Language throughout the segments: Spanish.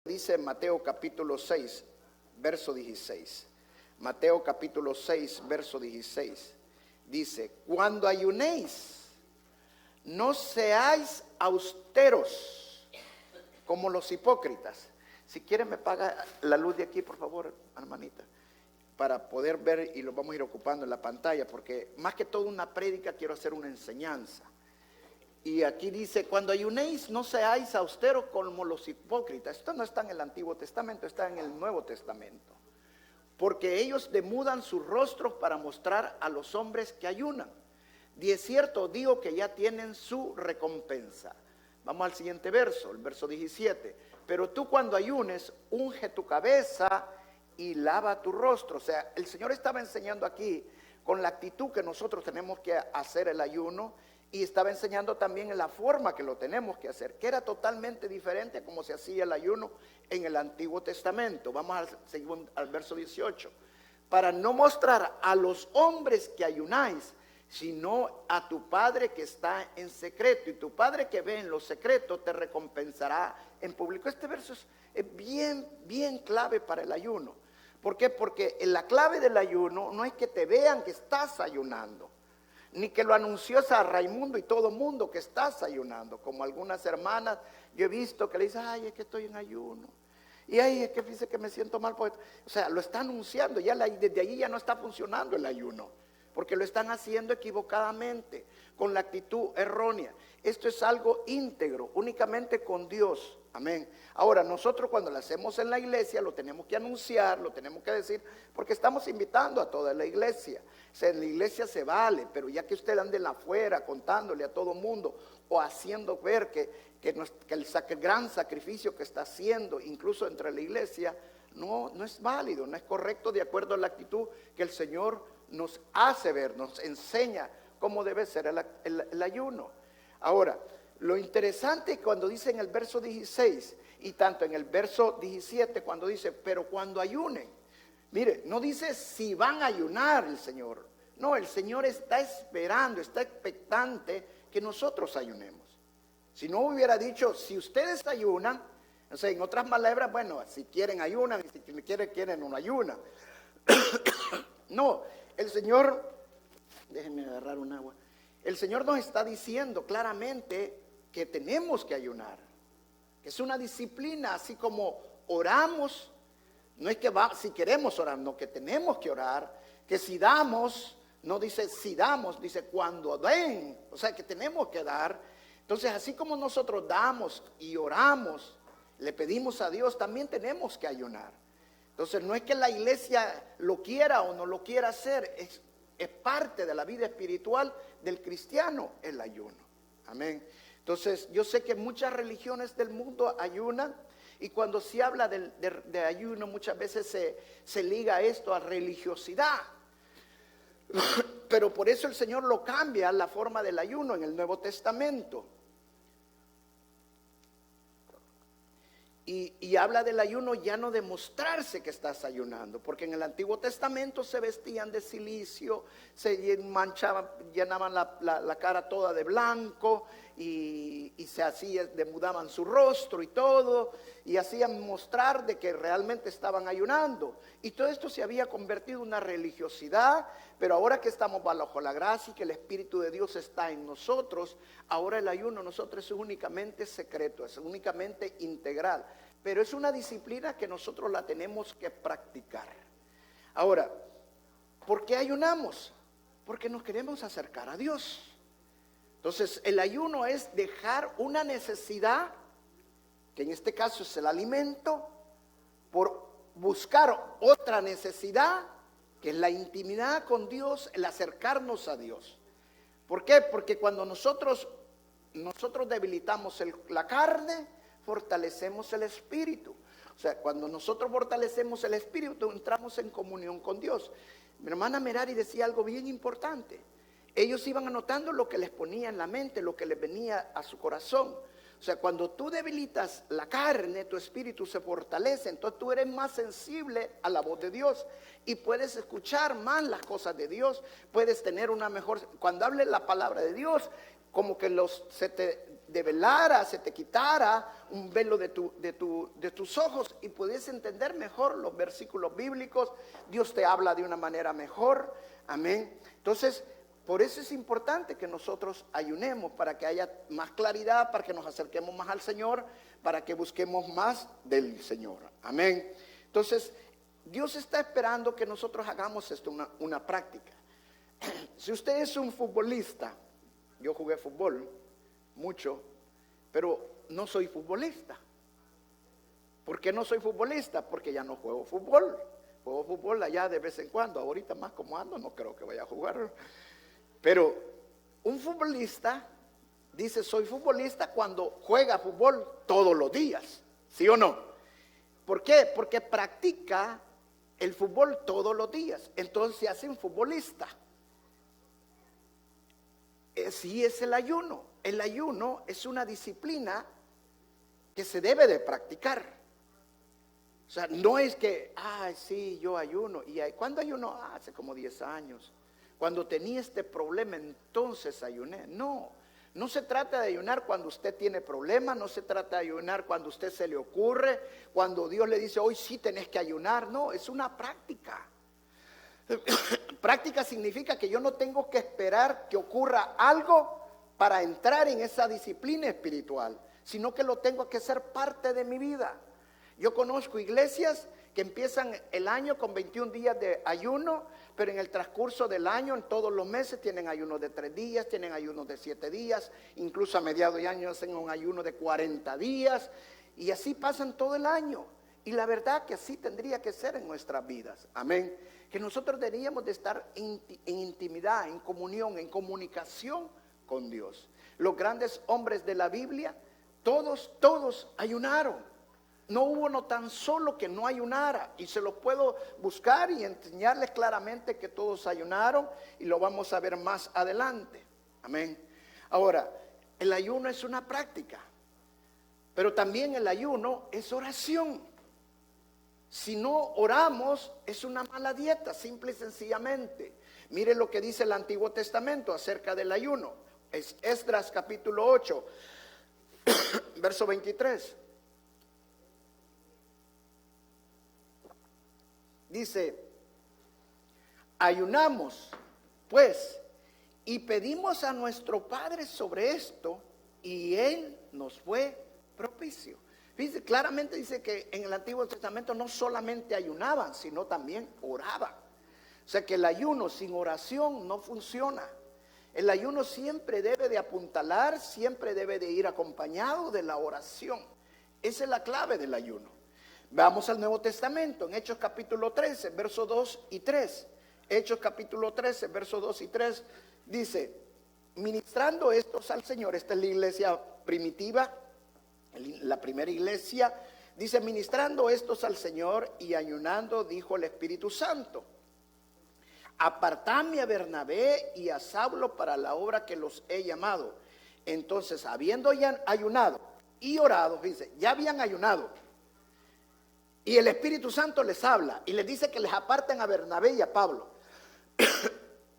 Dice Mateo capítulo 6, verso 16. Mateo capítulo 6, verso 16. Dice, cuando ayunéis, no seáis austeros como los hipócritas. Si quieren me paga la luz de aquí, por favor, hermanita, para poder ver, y lo vamos a ir ocupando en la pantalla, porque más que todo una prédica quiero hacer una enseñanza. Y aquí dice, cuando ayunéis no seáis austeros como los hipócritas. Esto no está en el Antiguo Testamento, está en el Nuevo Testamento. Porque ellos demudan sus rostros para mostrar a los hombres que ayunan. De cierto digo que ya tienen su recompensa. Vamos al siguiente verso, el verso 17. Pero tú cuando ayunes, unge tu cabeza y lava tu rostro. O sea, el Señor estaba enseñando aquí con la actitud que nosotros tenemos que hacer el ayuno. Y estaba enseñando también en la forma que lo tenemos que hacer, que era totalmente diferente a como se hacía el ayuno en el Antiguo Testamento. Vamos al verso 18. Para no mostrar a los hombres que ayunáis, sino a tu Padre que está en secreto. Y tu Padre que ve en lo secreto te recompensará en público. Este verso es bien clave para el ayuno. ¿Por qué? Porque en la clave del ayuno no es que te vean que estás ayunando, ni que lo anunció San Raimundo y todo mundo que estás ayunando. Como algunas hermanas yo he visto que le dicen, ay, es que estoy en ayuno. Y ay, es que dice que me siento mal. O sea, lo está anunciando, ya desde ahí ya no está funcionando el ayuno. Porque lo están haciendo equivocadamente, con la actitud errónea. Esto es algo íntegro, únicamente con Dios. Amén. Ahora, nosotros cuando lo hacemos en la iglesia, lo tenemos que anunciar, lo tenemos que decir, porque estamos invitando a toda la iglesia. O sea, en la iglesia se vale, pero ya que usted ande afuera contándole a todo mundo o haciendo ver que el gran sacrificio que está haciendo, incluso entre la iglesia, no es válido, no es correcto de acuerdo a la actitud que el Señor nos hace ver, nos enseña cómo debe ser el ayuno. Ahora, lo interesante es cuando dice en el verso 16 y tanto en el verso 17 cuando dice, pero cuando ayunen, mire, no dice si van a ayunar el Señor. No, el Señor está esperando, está expectante que nosotros ayunemos. Si no hubiera dicho, si ustedes ayunan, o sea, en otras palabras, bueno, si quieren ayunan, y si quieren no ayunan. No, el Señor, déjenme agarrar un agua. El Señor nos está diciendo claramente que tenemos que ayunar, que es una disciplina, así como oramos, no es que si queremos orar, no, que tenemos que orar, que si damos, no dice si damos, dice cuando den, o sea que tenemos que dar. Entonces así como nosotros damos y oramos, le pedimos a Dios, también tenemos que ayunar. Entonces no es que la iglesia lo quiera o no lo quiera hacer, es parte de la vida espiritual del cristiano el ayuno. Amén. Entonces yo sé que muchas religiones del mundo ayunan, y cuando se habla de ayuno muchas veces se liga esto a religiosidad. Pero por eso el Señor lo cambia la forma del ayuno en el Nuevo Testamento. Y habla del ayuno ya no de mostrarse que estás ayunando, porque en el Antiguo Testamento se vestían de cilicio, se manchaban, llenaban la cara toda de blanco y se hacía, demudaban su rostro y todo, y hacían mostrar de que realmente estaban ayunando. Y todo esto se había convertido en una religiosidad, pero ahora que estamos bajo la gracia y que el Espíritu de Dios está en nosotros, ahora el ayuno nosotros es únicamente secreto, es únicamente integral. Pero es una disciplina que nosotros la tenemos que practicar. Ahora, ¿por qué ayunamos? Porque nos queremos acercar a Dios. Entonces, el ayuno es dejar una necesidad, que en este caso es el alimento, por buscar otra necesidad, que es la intimidad con Dios, el acercarnos a Dios. ¿Por qué? Porque cuando nosotros debilitamos la carne, fortalecemos el espíritu. O sea, cuando nosotros fortalecemos el espíritu, entramos en comunión con Dios. Mi hermana Merari decía algo bien importante. Ellos iban anotando lo que les ponía en la mente, lo que les venía a su corazón. O sea, cuando tú debilitas la carne, tu espíritu se fortalece, entonces tú eres más sensible a la voz de Dios y puedes escuchar más las cosas de Dios, puedes tener una mejor, cuando hables la palabra de Dios, como que se te develara, se te quitara un velo de tus ojos y pudiese entender mejor los versículos bíblicos. Dios te habla de una manera mejor, amén. Entonces, por eso es importante que nosotros ayunemos, para que haya más claridad, para que nos acerquemos más al Señor, para que busquemos más del Señor, amén. Entonces, Dios está esperando que nosotros hagamos esto una práctica. Si usted es un futbolista, yo jugué fútbol mucho, pero no soy futbolista. ¿Por qué no soy futbolista? Porque ya no juego fútbol. Juego fútbol allá de vez en cuando. Ahorita más como ando, no creo que vaya a jugar. Pero un futbolista dice soy futbolista cuando juega fútbol todos los días, ¿sí o no? ¿Por qué? Porque practica el fútbol todos los días, entonces se hace un futbolista. Así es el ayuno. El ayuno es una disciplina que se debe de practicar. O sea, no es que, sí, yo ayuno. ¿Cuándo ayuno? Hace como 10 años. Cuando tenía este problema, entonces ayuné. No se trata de ayunar cuando usted tiene problemas, no se trata de ayunar cuando a usted se le ocurre, cuando Dios le dice, hoy sí tenés que ayunar. No, es una práctica. Práctica significa que yo no tengo que esperar que ocurra algo para entrar en esa disciplina espiritual, sino que lo tengo que hacer parte de mi vida. Yo conozco iglesias que empiezan el año con 21 días de ayuno, pero en el transcurso del año, en todos los meses, tienen ayunos de 3 días, tienen ayunos de 7 días, incluso a mediados de año hacen un ayuno de 40 días, y así pasan todo el año. Y la verdad que así tendría que ser en nuestras vidas, amén. Que nosotros deberíamos de estar en intimidad, en comunión, en comunicación con Dios. Los grandes hombres de la Biblia, todos ayunaron. No hubo no tan solo que no ayunara, y se los puedo buscar y enseñarles claramente que todos ayunaron, y lo vamos a ver más adelante, amén. Ahora, el ayuno es una práctica, pero también el ayuno es oración. Si no oramos, es una mala dieta, simple y sencillamente. Mire lo que dice el Antiguo Testamento acerca del ayuno. Es Esdras capítulo 8, verso 23. Dice, ayunamos pues y pedimos a nuestro Padre sobre esto, y Él nos fue propicio. Fíjense, claramente dice que en el Antiguo Testamento no solamente ayunaban, sino también oraban. O sea que el ayuno sin oración no funciona. El ayuno siempre debe de apuntalar, siempre debe de ir acompañado de la oración. Esa es la clave del ayuno. Vamos al Nuevo Testamento, en Hechos capítulo 13, versos 2 y 3. Hechos capítulo 13, versos 2 y 3, dice, ministrando estos al Señor. Esta es la iglesia primitiva, la primera iglesia. Dice, ministrando estos al Señor y ayunando, dijo el Espíritu Santo, apartadme a Bernabé y a Saulo para la obra que los he llamado. Entonces, habiendo ya ayunado y orado, dice, ya habían ayunado, y el Espíritu Santo les habla y les dice que les aparten a Bernabé y a Pablo.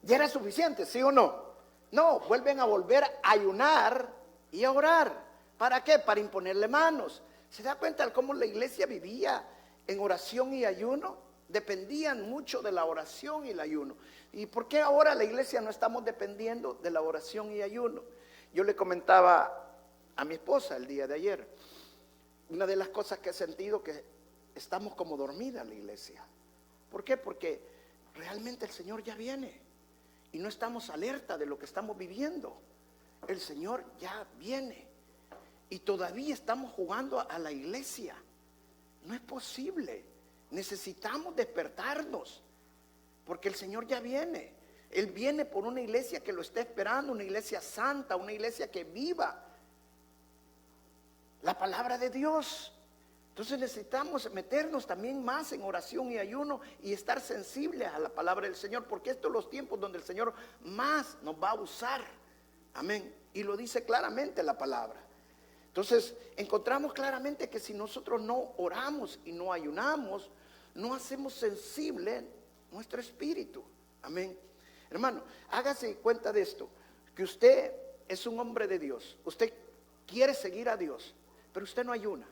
¿Ya era suficiente, sí o no? No, vuelven a volver a ayunar y a orar. ¿Para qué? Para imponerle manos. ¿Se da cuenta de cómo la iglesia vivía en oración y ayuno? Dependían mucho de la oración y el ayuno. ¿Y por qué ahora la iglesia no estamos dependiendo de la oración y ayuno? Yo le comentaba a mi esposa el día de ayer, una de las cosas que he sentido que estamos como dormida en la iglesia. ¿Por qué? Porque realmente el Señor ya viene y no estamos alerta de lo que estamos viviendo. El Señor ya viene y todavía estamos jugando a la iglesia. No es posible. Necesitamos despertarnos porque el Señor ya viene. Él viene por una iglesia que lo está esperando, una iglesia santa, una iglesia que viva la palabra de Dios. Entonces necesitamos meternos también más en oración y ayuno y estar sensibles a la palabra del Señor, porque estos son los tiempos donde el Señor más nos va a usar. Amén. Y lo dice claramente la palabra. Entonces encontramos claramente que si nosotros no oramos y no ayunamos, no hacemos sensible nuestro espíritu. Amén. Hermano, hágase cuenta de esto, que usted es un hombre de Dios. Usted quiere seguir a Dios, pero usted no ayuna.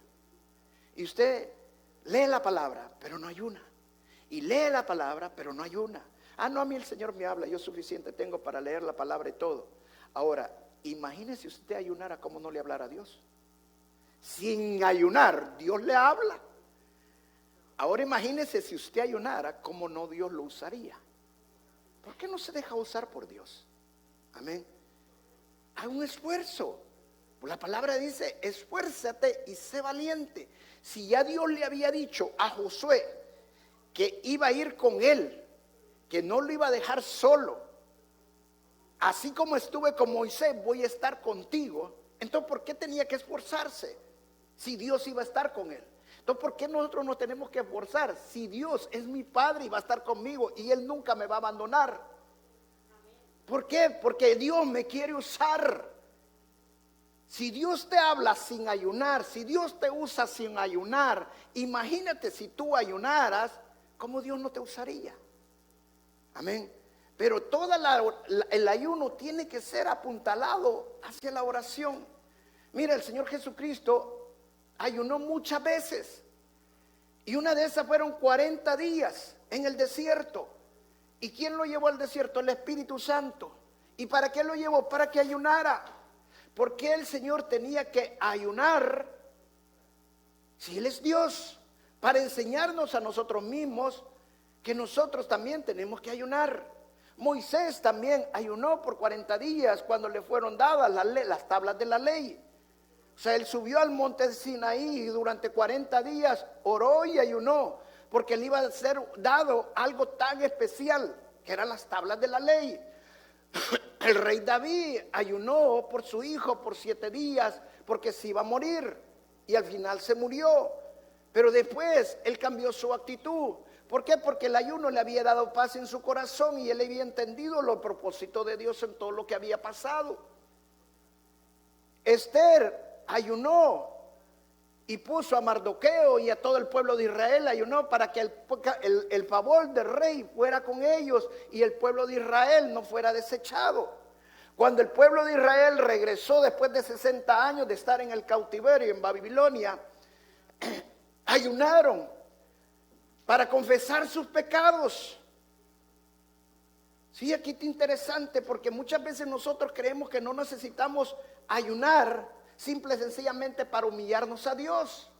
Y usted lee la palabra, pero no ayuna. Y lee la palabra, pero no ayuna. No, a mí el Señor me habla, yo suficiente tengo para leer la palabra y todo. Ahora, imagínese usted ayunara, ¿cómo no le hablara a Dios? Sin ayunar, Dios le habla. Ahora imagínese si usted ayunara, ¿cómo no Dios lo usaría? ¿Por qué no se deja usar por Dios? Amén. Hay un esfuerzo. La palabra dice, esfuérzate y sé valiente. Si ya Dios le había dicho a Josué que iba a ir con él, que no lo iba a dejar solo, así como estuve con Moisés, voy a estar contigo. Entonces, ¿por qué tenía que esforzarse si Dios iba a estar con él? Entonces, ¿por qué nosotros nos tenemos que esforzar si Dios es mi Padre y va a estar conmigo y Él nunca me va a abandonar? ¿Por qué? Porque Dios me quiere usar. Si Dios te habla sin ayunar, si Dios te usa sin ayunar, imagínate si tú ayunaras, ¿cómo Dios no te usaría? Amén. Pero el ayuno tiene que ser apuntalado hacia la oración. Mira, el Señor Jesucristo ayunó muchas veces. Y una de esas fueron 40 días en el desierto. ¿Y quién lo llevó al desierto? El Espíritu Santo. ¿Y para qué lo llevó? Para que ayunara. ¿Por qué el Señor tenía que ayunar si Él es Dios? Para enseñarnos a nosotros mismos que nosotros también tenemos que ayunar. Moisés también ayunó por 40 días cuando le fueron dadas las tablas de la ley. O sea, él subió al monte de Sinaí y durante 40 días oró y ayunó, porque le iba a ser dado algo tan especial, que eran las tablas de la ley. El rey David ayunó por su hijo por 7 días, porque se iba a morir, y al final se murió. Pero después él cambió su actitud. ¿Por qué? Porque el ayuno le había dado paz en su corazón y él había entendido los propósitos de Dios en todo lo que había pasado. Esther ayunó y puso a Mardoqueo y a todo el pueblo de Israel, ayunó para que el favor del rey fuera con ellos y el pueblo de Israel no fuera desechado. Cuando el pueblo de Israel regresó después de 60 años de estar en el cautiverio en Babilonia, ayunaron para confesar sus pecados. Sí, aquí está interesante porque muchas veces nosotros creemos que no necesitamos ayunar simple y sencillamente para humillarnos a Dios.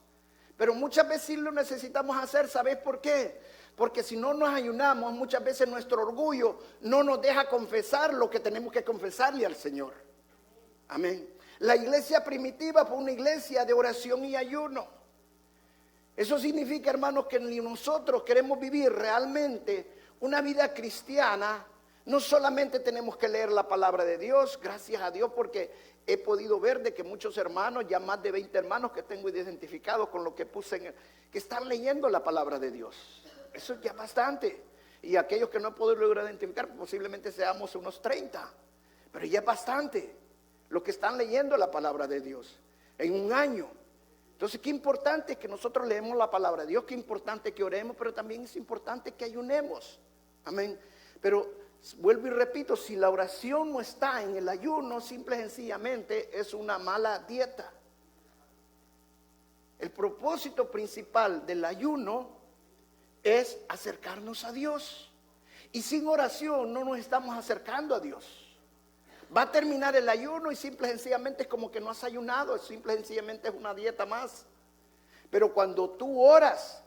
Pero muchas veces sí lo necesitamos hacer. ¿Sabes por qué? Porque si no nos ayunamos, muchas veces nuestro orgullo no nos deja confesar lo que tenemos que confesarle al Señor. Amén. La iglesia primitiva fue una iglesia de oración y ayuno. Eso significa, hermanos, que ni nosotros queremos vivir realmente una vida cristiana. No solamente tenemos que leer la palabra de Dios, gracias a Dios, porque he podido ver de que muchos hermanos, ya más de 20 hermanos que tengo identificados con lo que puse, que están leyendo la palabra de Dios. Eso es ya bastante. Y aquellos que no he podido lograr identificar, posiblemente seamos unos 30. Pero ya es bastante lo que están leyendo la palabra de Dios en un año. Entonces, qué importante que nosotros leemos la palabra de Dios, qué importante que oremos, pero también es importante que ayunemos. Amén. Pero vuelvo y repito, si la oración no está en el ayuno, simple y sencillamente es una mala dieta. El propósito principal del ayuno es acercarnos a Dios. Y sin oración no nos estamos acercando a Dios. Va a terminar el ayuno y simple y sencillamente es como que no has ayunado, simple y sencillamente es una dieta más. Pero cuando tú oras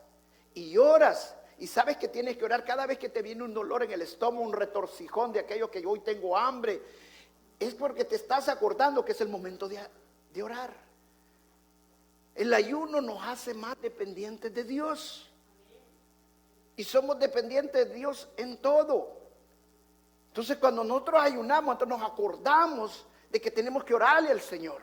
y sabes que tienes que orar cada vez que te viene un dolor en el estómago, un retorcijón de aquello que hoy tengo hambre, es porque te estás acordando que es el momento de orar. El ayuno nos hace más dependientes de Dios. Y somos dependientes de Dios en todo. Entonces, cuando nosotros ayunamos, entonces nos acordamos de que tenemos que orarle al Señor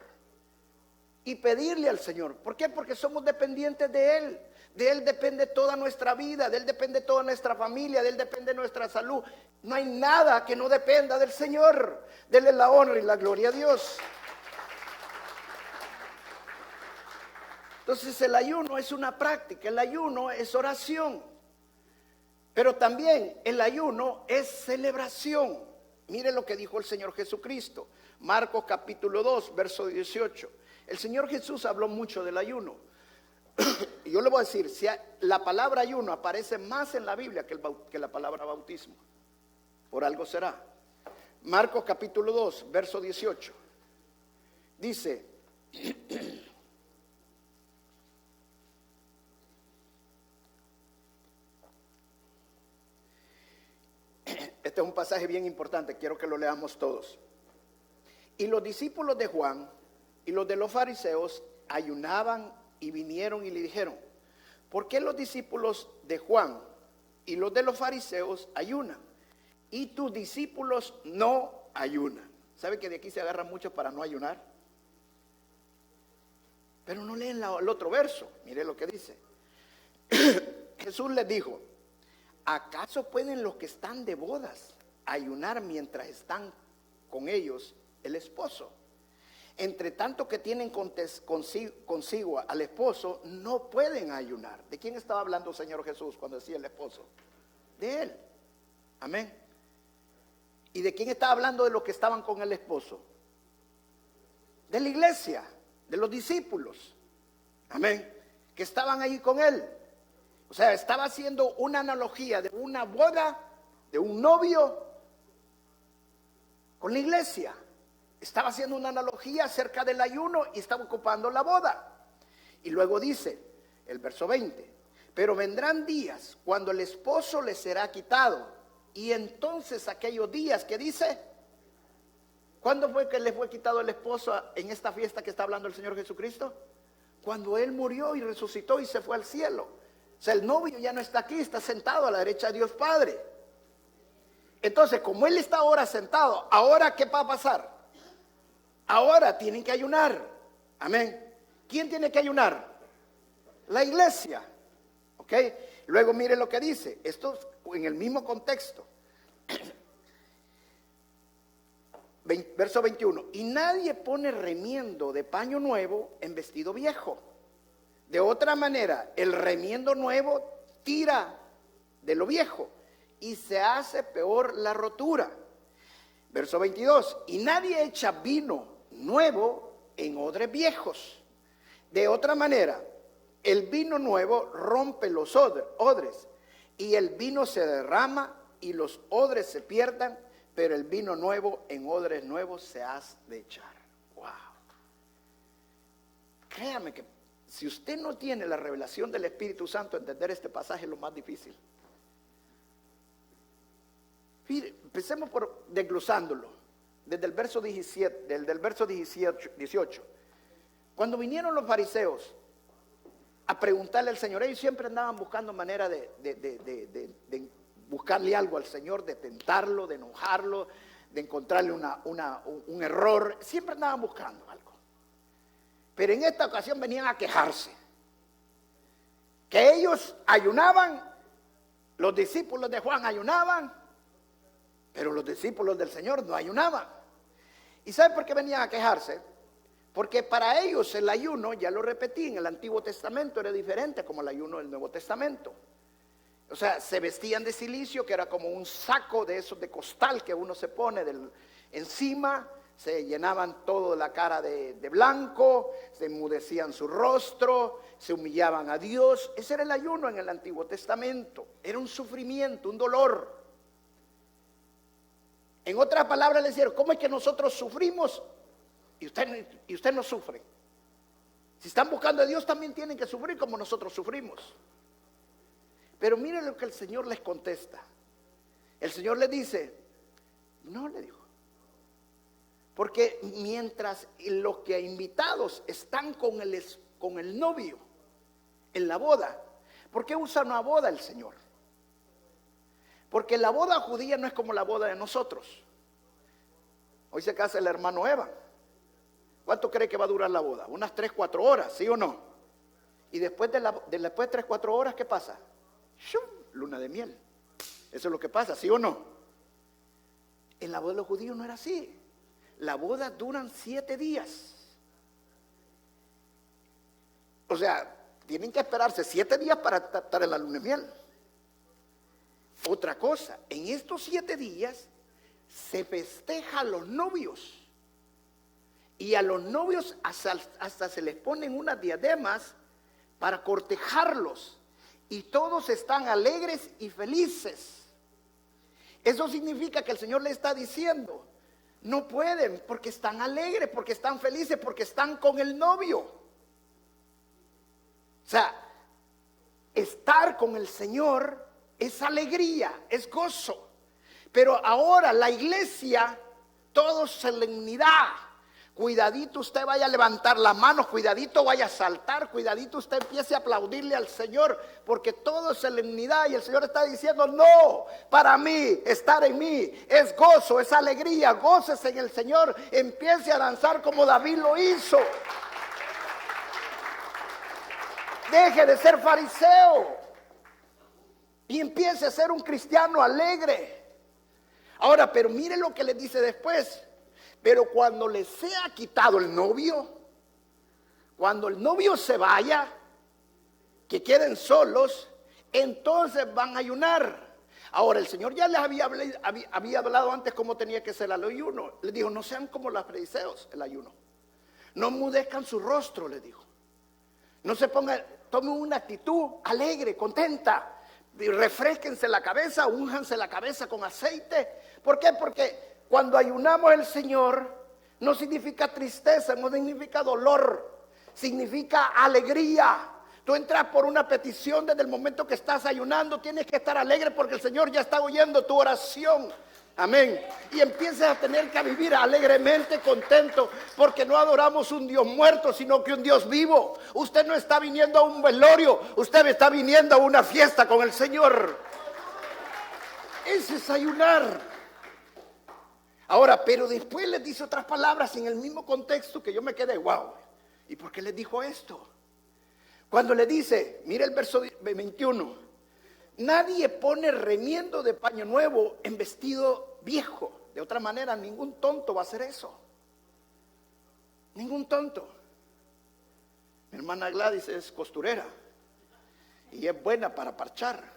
y pedirle al Señor. ¿Por qué? Porque somos dependientes de Él. De Él depende toda nuestra vida, de Él depende toda nuestra familia, de Él depende nuestra salud. No hay nada que no dependa del Señor. Dele la honra y la gloria a Dios. Entonces, el ayuno es una práctica, el ayuno es oración. Pero también el ayuno es celebración. Mire lo que dijo el Señor Jesucristo. Marcos capítulo 2, verso 18. El Señor Jesús habló mucho del ayuno. Y yo le voy a decir, si la palabra ayuno aparece más en la Biblia que la palabra bautismo, por algo será. Marcos capítulo 2, verso 18. Dice, este es un pasaje bien importante, quiero que lo leamos todos. Y los discípulos de Juan y los de los fariseos ayunaban y vinieron y le dijeron, ¿por qué los discípulos de Juan y los de los fariseos ayunan y tus discípulos no ayunan? ¿Sabe que de aquí se agarran muchos para no ayunar? Pero no leen el otro verso. Mire lo que dice. Jesús les dijo, ¿acaso pueden los que están de bodas ayunar mientras están con ellos el esposo? Entre tanto que tienen consigo al esposo, no pueden ayunar. ¿De quién estaba hablando el Señor Jesús cuando decía el esposo? De él. Amén. ¿Y de quién estaba hablando de los que estaban con el esposo? De la iglesia, de los discípulos. Amén. Que estaban ahí con él. O sea, estaba haciendo una analogía de una boda, de un novio con la iglesia. Estaba haciendo una analogía acerca del ayuno y estaba ocupando la boda. Y luego dice el verso 20, pero vendrán días cuando el esposo les será quitado. Y entonces aquellos días que dice, ¿cuándo fue que le fue quitado el esposo en esta fiesta que está hablando el Señor Jesucristo? Cuando Él murió y resucitó y se fue al cielo. O sea, el novio ya no está aquí, está sentado a la derecha de Dios Padre. Entonces, como Él está ahora sentado, ¿ahora qué va a pasar? Ahora tienen que ayunar. Amén. ¿Quién tiene que ayunar? La iglesia. ¿Ok? Luego mire lo que dice. Esto en el mismo contexto. Verso 21. Y nadie pone remiendo de paño nuevo en vestido viejo. De otra manera, el remiendo nuevo tira de lo viejo y se hace peor la rotura. Verso 22. Y nadie echa vino nuevo en odres viejos. De otra manera, el vino nuevo rompe los odres y el vino se derrama y los odres se pierdan, pero el vino nuevo en odres nuevos se hace de echar. Wow. Créame que si usted no tiene la revelación del Espíritu Santo, entender este pasaje es lo más difícil. Mire, empecemos por desglosándolo. Desde el verso 17, del verso 18. Cuando vinieron los fariseos a preguntarle al Señor, ellos siempre andaban buscando manera de buscarle algo al Señor, de tentarlo, de enojarlo, de encontrarle un error. Siempre andaban buscando algo. Pero en esta ocasión venían a quejarse. Que ellos ayunaban, los discípulos de Juan ayunaban, pero los discípulos del Señor no ayunaban. ¿Y saben por qué venían a quejarse? Porque para ellos el ayuno, ya lo repetí, en el Antiguo Testamento era diferente como el ayuno del Nuevo Testamento. O sea, se vestían de cilicio, que era como un saco de esos de costal que uno se pone encima, se llenaban toda la cara de blanco, se enmudecían su rostro, se humillaban a Dios. Ese era el ayuno en el Antiguo Testamento. Era un sufrimiento, un dolor. En otras palabras le dijeron, ¿cómo es que nosotros sufrimos y usted no sufre? Si están buscando a Dios también tienen que sufrir como nosotros sufrimos. Pero miren lo que el Señor les contesta. El Señor les dice, no, le dijo. Porque mientras los que invitados están con el novio en la boda, ¿por qué usa una boda el Señor? Porque la boda judía no es como la boda de nosotros. Hoy se casa el hermano Eva. ¿Cuánto cree que va a durar la boda? Unas 3-4 horas, ¿sí o no? Y después de 3-4 horas, ¿qué pasa? ¡Shum! Luna de miel. Eso es lo que pasa, ¿sí o no? En la boda de los judíos no era así. La boda duran 7 días. O sea, tienen que esperarse 7 días para estar en la luna de miel. Otra cosa, en estos 7 días se festeja a los novios. Y a los novios hasta se les ponen unas diademas para cortejarlos. Y todos están alegres y felices. Eso significa que el Señor le está diciendo, no pueden porque están alegres, porque están felices, porque están con el novio. O sea, estar con el Señor es alegría, es gozo. Pero ahora la iglesia, todo solemnidad. Cuidadito usted vaya a levantar la mano, cuidadito vaya a saltar, cuidadito usted empiece a aplaudirle al Señor, porque todo es solemnidad y el Señor está diciendo, no, para mí, estar en mí es gozo, es alegría, gócese en el Señor, empiece a danzar como David lo hizo. Deje de ser fariseo y empiece a ser un cristiano alegre. Ahora, pero mire lo que le dice después. Pero cuando les sea quitado el novio, cuando el novio se vaya, que queden solos, entonces van a ayunar. Ahora el Señor ya les había hablado antes cómo tenía que ser el ayuno. Les dijo, no sean como los fariseos el ayuno. No mudezcan su rostro, les dijo. No se pongan, tomen una actitud alegre, contenta. Refresquense la cabeza, únjanse la cabeza con aceite. ¿Por qué? Porque cuando ayunamos el Señor, no significa tristeza, no significa dolor, significa alegría. Tú entras por una petición desde el momento que estás ayunando, tienes que estar alegre porque el Señor ya está oyendo tu oración. Amén. Y empiezas a tener que vivir alegremente, contento, porque no adoramos un Dios muerto, sino que un Dios vivo. Usted no está viniendo a un velorio, usted está viniendo a una fiesta con el Señor. Ese es ayunar. Ahora, pero después les dice otras palabras en el mismo contexto que yo me quedé, wow. ¿Y por qué les dijo esto? Cuando le dice, mire el verso 21, nadie pone remiendo de paño nuevo en vestido viejo. De otra manera, ningún tonto va a hacer eso. Ningún tonto. Mi hermana Gladys es costurera y es buena para parchar.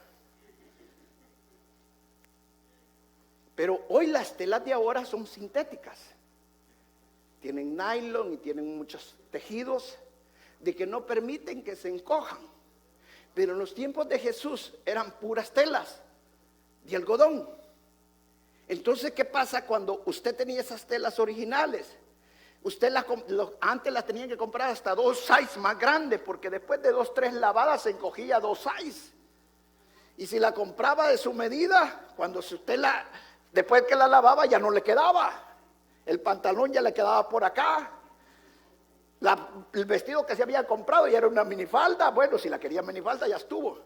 Pero hoy las telas de ahora son sintéticas. Tienen nylon y tienen muchos tejidos de que no permiten que se encojan. Pero en los tiempos de Jesús eran puras telas de algodón. Entonces, ¿qué pasa cuando usted tenía esas telas originales? Usted antes las tenía que comprar hasta 2 sizes más grandes, porque después de 2, 3 lavadas se encogía 2 sizes. Y si la compraba de su medida, cuando usted después que la lavaba ya no le quedaba. El pantalón ya le quedaba por acá. El vestido que se había comprado ya era una minifalda. Bueno, si la quería minifalda ya estuvo.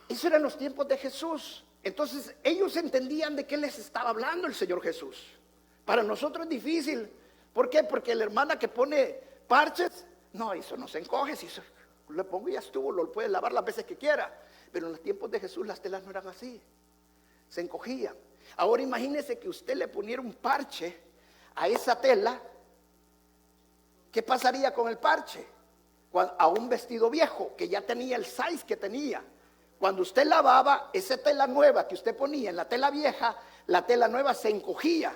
Eso eran los tiempos de Jesús. Entonces ellos entendían de qué les estaba hablando el Señor Jesús. Para nosotros es difícil. ¿Por qué? Porque la hermana que pone parches, no, eso no se encoge. Si eso le pongo y ya estuvo, lo puede lavar las veces que quiera. Pero en los tiempos de Jesús las telas no eran así. Se encogían. Ahora imagínese que usted le poniera un parche a esa tela. ¿Qué pasaría con el parche? A un vestido viejo que ya tenía el size que tenía. Cuando usted lavaba esa tela nueva que usted ponía en la tela vieja, la tela nueva se encogía.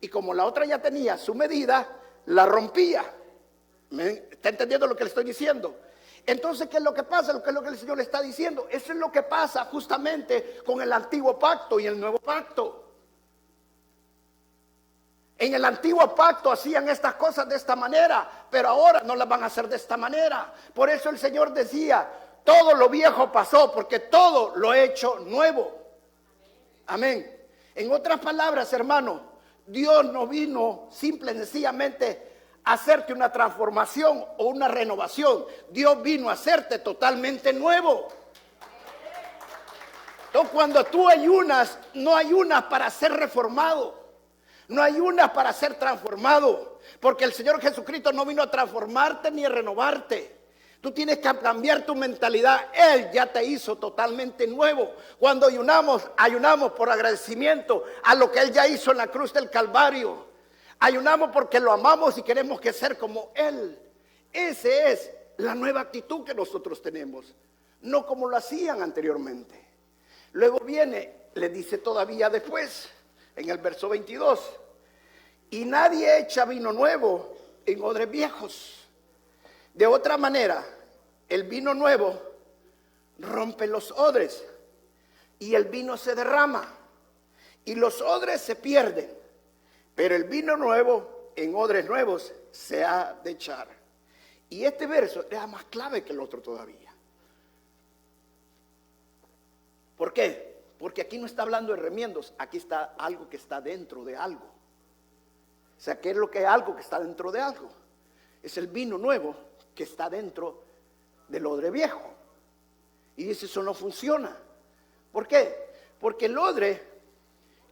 Y como la otra ya tenía su medida, la rompía. ¿Está entendiendo lo que le estoy diciendo? Entonces, ¿qué es lo que pasa? ¿Qué es lo que el Señor le está diciendo? Eso es lo que pasa justamente con el antiguo pacto y el nuevo pacto. En el antiguo pacto hacían estas cosas de esta manera, pero ahora no las van a hacer de esta manera. Por eso el Señor decía, todo lo viejo pasó, porque todo lo he hecho nuevo. Amén. En otras palabras, hermano, Dios no vino simple y sencillamente hacerte una transformación o una renovación. Dios vino a hacerte totalmente nuevo. Entonces, cuando tú ayunas, no ayunas para ser reformado, no ayunas para ser transformado, porque el Señor Jesucristo no vino a transformarte ni a renovarte. Tú tienes que cambiar tu mentalidad. Él ya te hizo totalmente nuevo. Cuando ayunamos, ayunamos por agradecimiento a lo que Él ya hizo en la cruz del Calvario. Ayunamos porque lo amamos y queremos que ser como Él. Esa es la nueva actitud que nosotros tenemos, no como lo hacían anteriormente. Luego viene, le dice todavía después, en el verso 22, Y nadie echa vino nuevo en odres viejos. De otra manera, el vino nuevo rompe los odres y el vino se derrama y los odres se pierden. Pero el vino nuevo en odres nuevos se ha de echar. Y este verso era más clave que el otro todavía. ¿Por qué? Porque aquí no está hablando de remiendos, aquí está algo que está dentro de algo. O sea, ¿qué es lo que es algo que está dentro de algo? Es el vino nuevo que está dentro del odre viejo. Y dice, eso no funciona. ¿Por qué? Porque el odre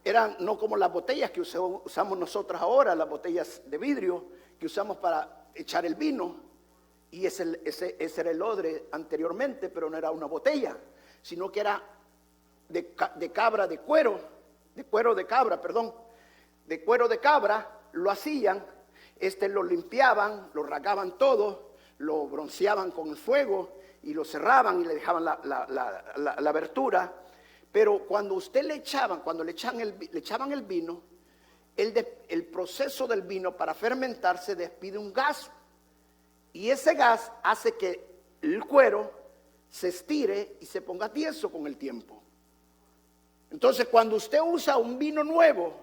eran no como las botellas que usamos nosotros ahora, las botellas de vidrio que usamos para echar el vino. Y ese era el odre anteriormente, pero no era una botella, sino que era de cuero de cabra, lo hacían, lo limpiaban, lo rasgaban todo, lo bronceaban con el fuego y lo cerraban y le dejaban la abertura. Pero cuando le echaban el vino, el proceso del vino para fermentarse despide un gas. Y ese gas hace que el cuero se estire y se ponga tieso con el tiempo. Entonces, cuando usted usa un vino nuevo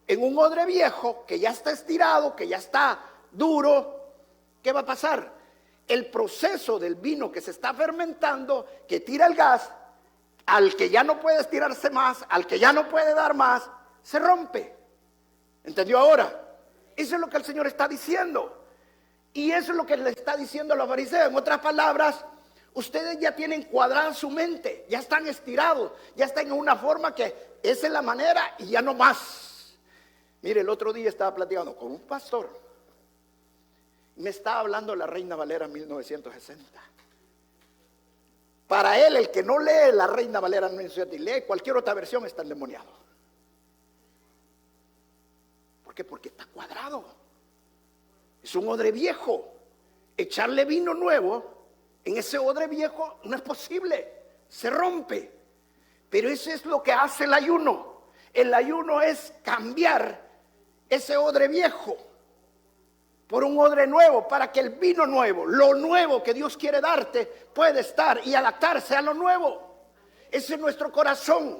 en un odre viejo que ya está estirado, que ya está duro, ¿qué va a pasar? El proceso del vino que se está fermentando, que tira el gas, al que ya no puede estirarse más, al que ya no puede dar más, se rompe. ¿Entendió ahora? Eso es lo que el Señor está diciendo. Y eso es lo que le está diciendo a los fariseos. En otras palabras, ustedes ya tienen cuadrada su mente, ya están estirados, ya están en una forma que esa es la manera y ya no más. Mire, el otro día estaba platicando con un pastor. Me estaba hablando de la Reina Valera 1960. Para él, el que no lee la Reina Valera 1960 y lee cualquier otra versión está endemoniado. ¿Por qué? Porque está cuadrado. Es un odre viejo. Echarle vino nuevo en ese odre viejo no es posible. Se rompe. Pero eso es lo que hace el ayuno. El ayuno es cambiar ese odre viejo por un odre nuevo, para que el vino nuevo, lo nuevo que Dios quiere darte, pueda estar y adaptarse a lo nuevo. Ese es nuestro corazón.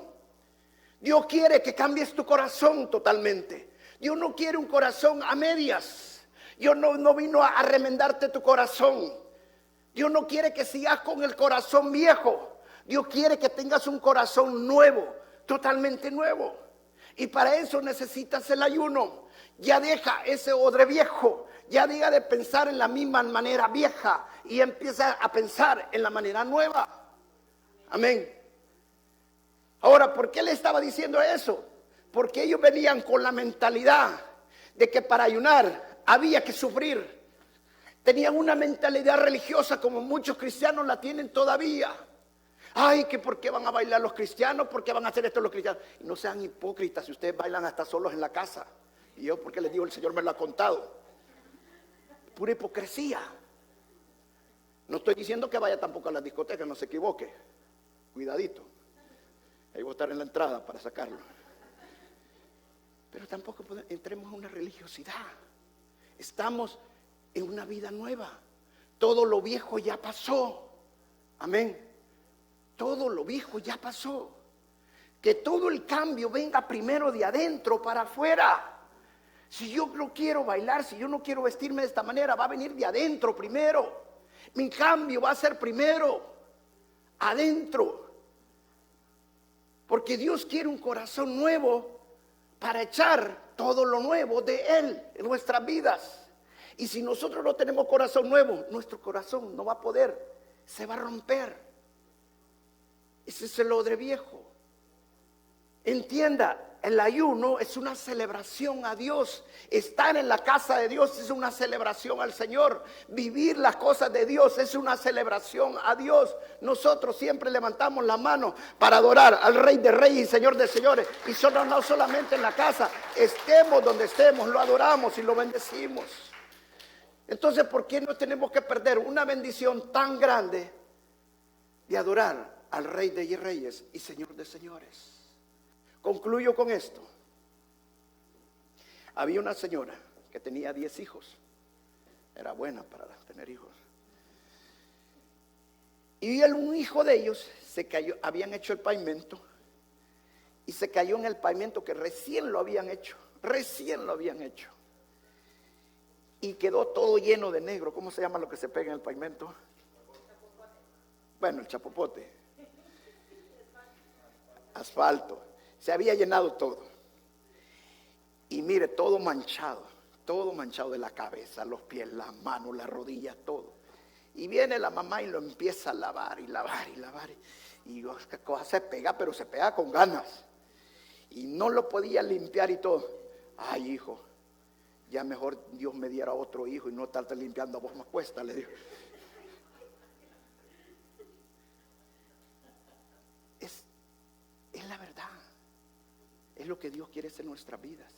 Dios quiere que cambies tu corazón totalmente. Dios no quiere un corazón a medias. Dios no vino a remendarte tu corazón. Dios no quiere que sigas con el corazón viejo. Dios quiere que tengas un corazón nuevo, totalmente nuevo. Y para eso necesitas el ayuno. Ya deja ese odre viejo. Ya deja de pensar en la misma manera vieja y empieza a pensar en la manera nueva. Amén. Ahora, ¿por qué le estaba diciendo eso? Porque ellos venían con la mentalidad de que para ayunar había que sufrir. Tenían una mentalidad religiosa como muchos cristianos la tienen todavía. Ay, que por qué van a bailar los cristianos, por qué van a hacer esto los cristianos. Y no sean hipócritas si ustedes bailan hasta solos en la casa. Y yo, porque les digo, el Señor me lo ha contado. Pura hipocresía. No estoy diciendo que vaya tampoco a la discoteca, no se equivoque. Cuidadito. Ahí voy a estar en la entrada para sacarlo. Pero tampoco entremos en una religiosidad. Estamos en una vida nueva. Todo lo viejo ya pasó. Amén. Todo lo viejo ya pasó. Que todo el cambio venga primero de adentro para afuera. Si yo no quiero bailar, si yo no quiero vestirme de esta manera, va a venir de adentro primero. Mi cambio va a ser primero adentro. Porque Dios quiere un corazón nuevo para echar todo lo nuevo de Él en nuestras vidas. Y si nosotros no tenemos corazón nuevo, nuestro corazón no va a poder, se va a romper. Ese es el odre viejo. Entienda, el ayuno es una celebración a Dios. Estar en la casa de Dios es una celebración al Señor. Vivir las cosas de Dios es una celebración a Dios. Nosotros siempre levantamos la mano para adorar al Rey de Reyes y Señor de Señores. Y no solamente en la casa, estemos donde estemos, lo adoramos y lo bendecimos. Entonces, ¿por qué no tenemos que perder una bendición tan grande de adorar al Rey de Reyes y Señor de Señores? Concluyo con esto. Había una señora que tenía 10 hijos. Era buena para tener hijos. Y un hijo de ellos se cayó, habían hecho el pavimento y se cayó en el pavimento que recién lo habían hecho. Y quedó todo lleno de negro. ¿Cómo se llama lo que se pega en el pavimento? Bueno, el chapopote. Asfalto. Se había llenado todo. Y mire, todo manchado de la cabeza, los pies, las manos, las rodillas, todo. Y viene la mamá y lo empieza a lavar. Y esta cosa se pega, pero se pega con ganas. Y no lo podía limpiar y todo. Ay, hijo, ya mejor Dios me diera otro hijo y no estarte limpiando a vos más cuesta, le digo. Es la verdad. Es lo que Dios quiere hacer en nuestras vidas.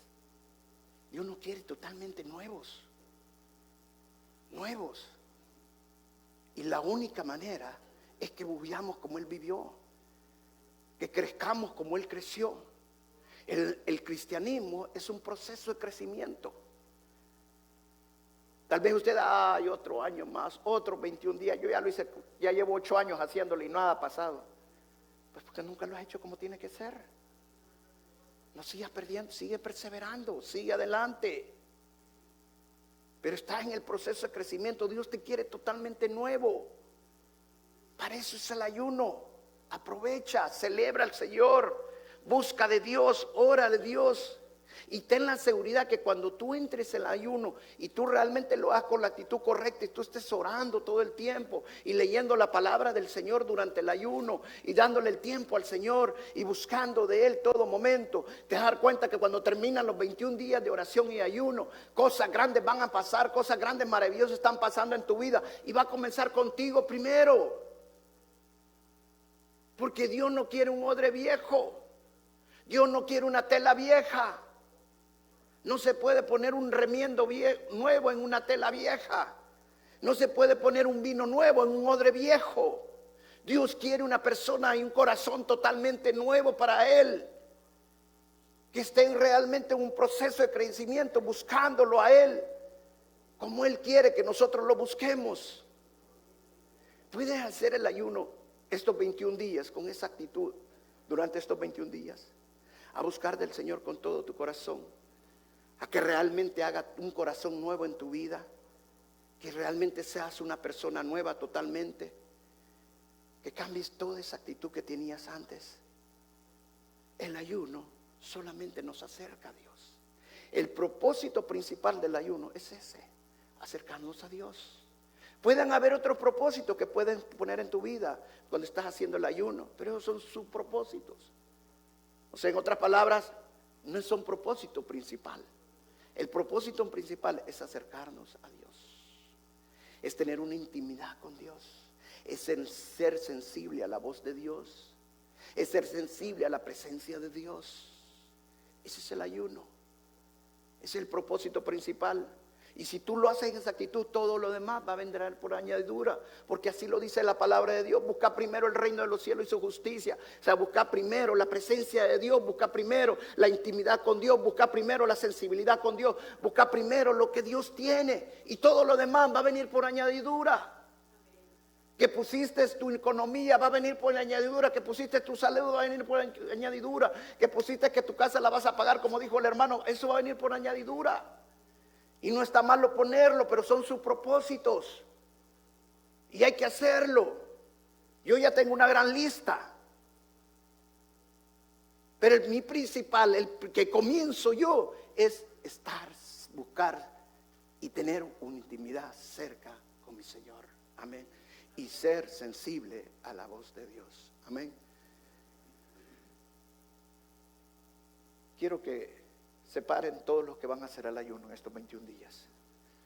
Dios nos quiere totalmente nuevos. Y la única manera es que vivamos como Él vivió, que crezcamos como Él creció. El cristianismo es un proceso de crecimiento. Tal vez usted, otro año más, otros 21 días, yo ya lo hice, ya llevo 8 años haciéndolo y nada ha pasado. Pues porque nunca lo has hecho como tiene que ser. No sigas perdiendo, sigue perseverando, sigue adelante. Pero estás en el proceso de crecimiento. Dios te quiere totalmente nuevo. Para eso es el ayuno. Aprovecha, celebra al Señor, busca de Dios, ora de Dios. Y ten la seguridad que cuando tú entres en el ayuno y tú realmente lo hagas con la actitud correcta y tú estés orando todo el tiempo y leyendo la palabra del Señor durante el ayuno y dándole el tiempo al Señor y buscando de Él todo momento, te vas a dar cuenta que cuando terminan los 21 días de oración y ayuno, cosas grandes van a pasar, cosas grandes, maravillosas están pasando en tu vida y va a comenzar contigo primero. Porque Dios no quiere un odre viejo, Dios no quiere una tela vieja. No se puede poner un remiendo nuevo en una tela vieja. No se puede poner un vino nuevo en un odre viejo. Dios quiere una persona y un corazón totalmente nuevo para Él. Que estén realmente en un proceso de crecimiento buscándolo a Él. Como Él quiere que nosotros lo busquemos. Puedes hacer el ayuno estos 21 días con esa actitud. Durante estos 21 días. A buscar del Señor con todo tu corazón. A que realmente haga un corazón nuevo en tu vida, que realmente seas una persona nueva totalmente, que cambies toda esa actitud que tenías antes. El ayuno solamente nos acerca a Dios. El propósito principal del ayuno es ese, acercarnos a Dios. Pueden haber otros propósitos que pueden poner en tu vida cuando estás haciendo el ayuno, pero esos son sus propósitos. O sea, en otras palabras, no son propósito principal. El propósito principal es acercarnos a Dios. Es tener una intimidad con Dios. Es ser sensible a la voz de Dios. Es ser sensible a la presencia de Dios. Ese es el ayuno. Ese es el propósito principal. Y si tú lo haces en esa actitud, todo lo demás va a vendrá por añadidura. Porque así lo dice la palabra de Dios. Busca primero el reino de los cielos y su justicia. O sea, busca primero la presencia de Dios. Busca primero la intimidad con Dios. Busca primero la sensibilidad con Dios. Busca primero lo que Dios tiene. Y todo lo demás va a venir por añadidura. Que pusiste tu economía, va a venir por añadidura. Que pusiste tu salud, va a venir por añadidura. Que pusiste que tu casa la vas a pagar, como dijo el hermano, eso va a venir por añadidura. Y no está malo ponerlo, pero son sus propósitos. Y hay que hacerlo. Yo ya tengo una gran lista. Pero mi principal, el que comienzo yo, es buscar y tener una intimidad cerca con mi Señor. Amén. Y ser sensible a la voz de Dios. Amén. Quiero que separen todos los que van a hacer el ayuno en estos 21 días.